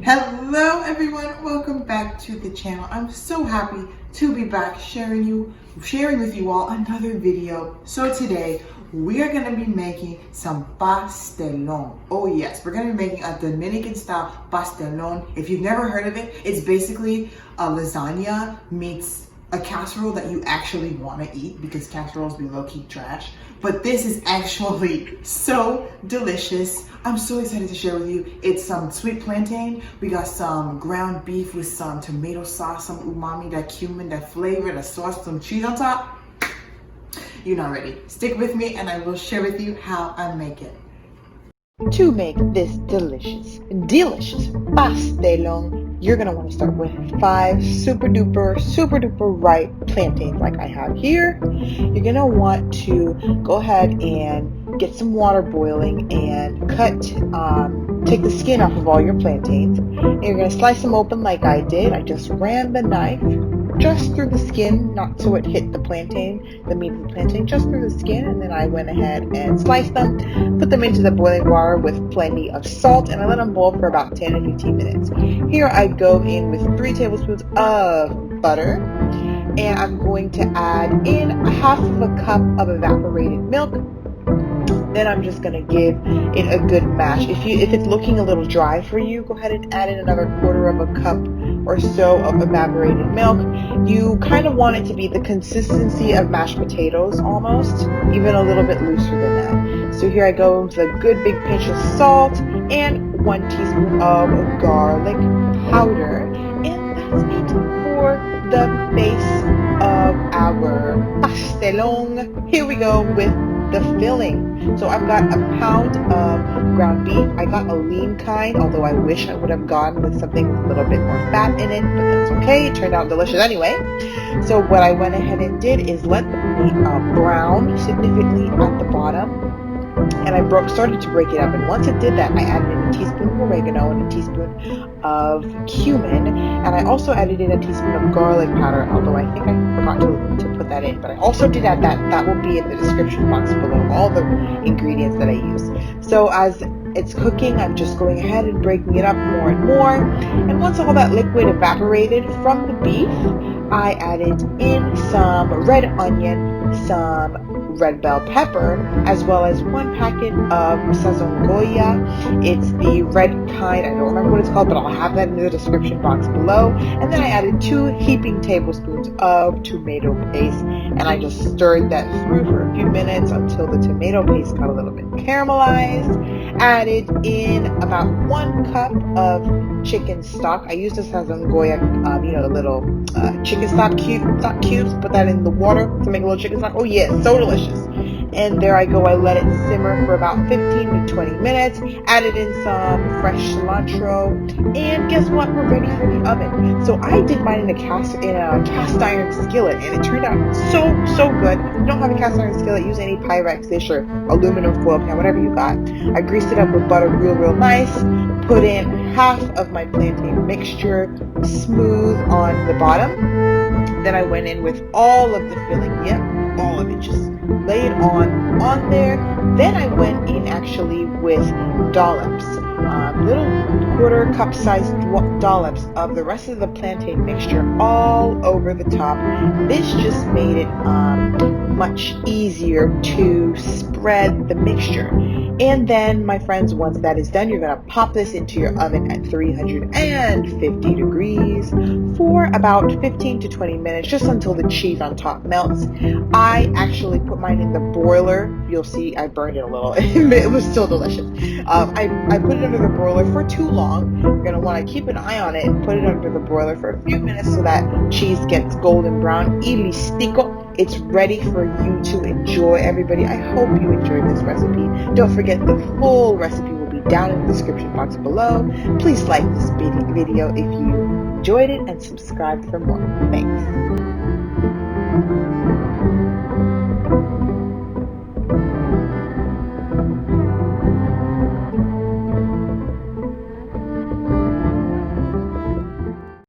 Hello everyone, welcome back to the channel. I'm so happy to be back sharing with you all another video. So today we are going to be making some pastelón. Oh yes, we're going to be making a Dominican style pastelón. If you've never heard of it, it's basically a lasagna meets a casserole that you actually want to eat, because casseroles be low-key trash. But this is actually so delicious. I'm so excited to share with you. It's some sweet plantain. We got some ground beef with some tomato sauce, some umami, that cumin, that flavor, that sauce, some cheese on top. You're not ready. Stick with me and I will share with you how I make it. To make this delicious pastelón, you're gonna want to start with 5 super duper ripe plantains like I have here. You're gonna want to go ahead and get some water boiling and take the skin off of all your plantains. And you're gonna slice them open like I did. I just ran the knife just through the skin, not so it hit the plantain, the meat of the plantain, just through the skin, and then I went ahead and sliced them, put them into the boiling water with plenty of salt, and I let them boil for about 10 to 15 minutes. Here I go in with 3 tablespoons of butter, and I'm going to add in half of a cup of evaporated milk. Then I'm just going to give it a good mash. If it's looking a little dry for you, go ahead and add in another quarter of a cup or so of evaporated milk. You kind of want it to be the consistency of mashed potatoes almost, even a little bit looser than that. So here I go with a good big pinch of salt and 1 teaspoon of garlic powder. And that's it for the base of our pastelón. Here we go with the filling. So I've got a pound of ground beef. I got a lean kind, although I wish I would have gone with something with a little bit more fat in it, but that's okay. It turned out delicious anyway. So what I went ahead and did is let the meat brown significantly at the bottom, and I started to break it up. And once it did that, I added in a teaspoon of oregano and a teaspoon of cumin, and I also added in a teaspoon of garlic powder, although I think I forgot to put that in, but I also did add that. That will be in the description box below, all the ingredients that I use. So as it's cooking, I'm just going ahead and breaking it up more and more, and once all that liquid evaporated from the beef, I added in some red onion, some red bell pepper, as well as 1 packet of sazon Goya. It's the red kind. I don't remember what it's called, but I'll have that in the description box below. And then I added 2 heaping tablespoons of tomato paste, and I just stirred that through for a few minutes until the tomato paste got a little bit caramelized. Added in about 1 cup of chicken stock. I used the sazon Goya, the little chicken stock cubes. Put that in the water to make a little chicken stock. Oh yeah, so delicious. And there I go. I let it simmer for about 15 to 20 minutes. Added in some fresh cilantro, and guess what? We're ready for the oven. So I did mine in a cast iron skillet, and it turned out so good. If you don't have a cast iron skillet, use any Pyrex dish or aluminum foil pan, whatever you got. I greased it up with butter real nice. Put in half of my plantain mixture, smooth on the bottom. Then I went in with all of the filling. Yep, all of it. Just lay it on there. Then I went in actually with dollops, little quarter cup sized dollops of the rest of the plantain mixture all over the top. This just made it much easier to spread the mixture. And then, my friends, once that is done, you're going to pop this into your oven at 350 degrees for about 15 to 20 minutes, just until the cheese on top melts. I actually put mine in the broiler. You'll see I burned it a little. It was still delicious. I put it under the broiler for too long. You're going to want to keep an eye on it and put it under the broiler for a few minutes so that cheese gets golden brown. Y listico. It's ready for you to enjoy, everybody. I hope you enjoyed this recipe. Don't forget, the full recipe will be down in the description box below. Please like this video if you enjoyed it and subscribe for more. Thanks.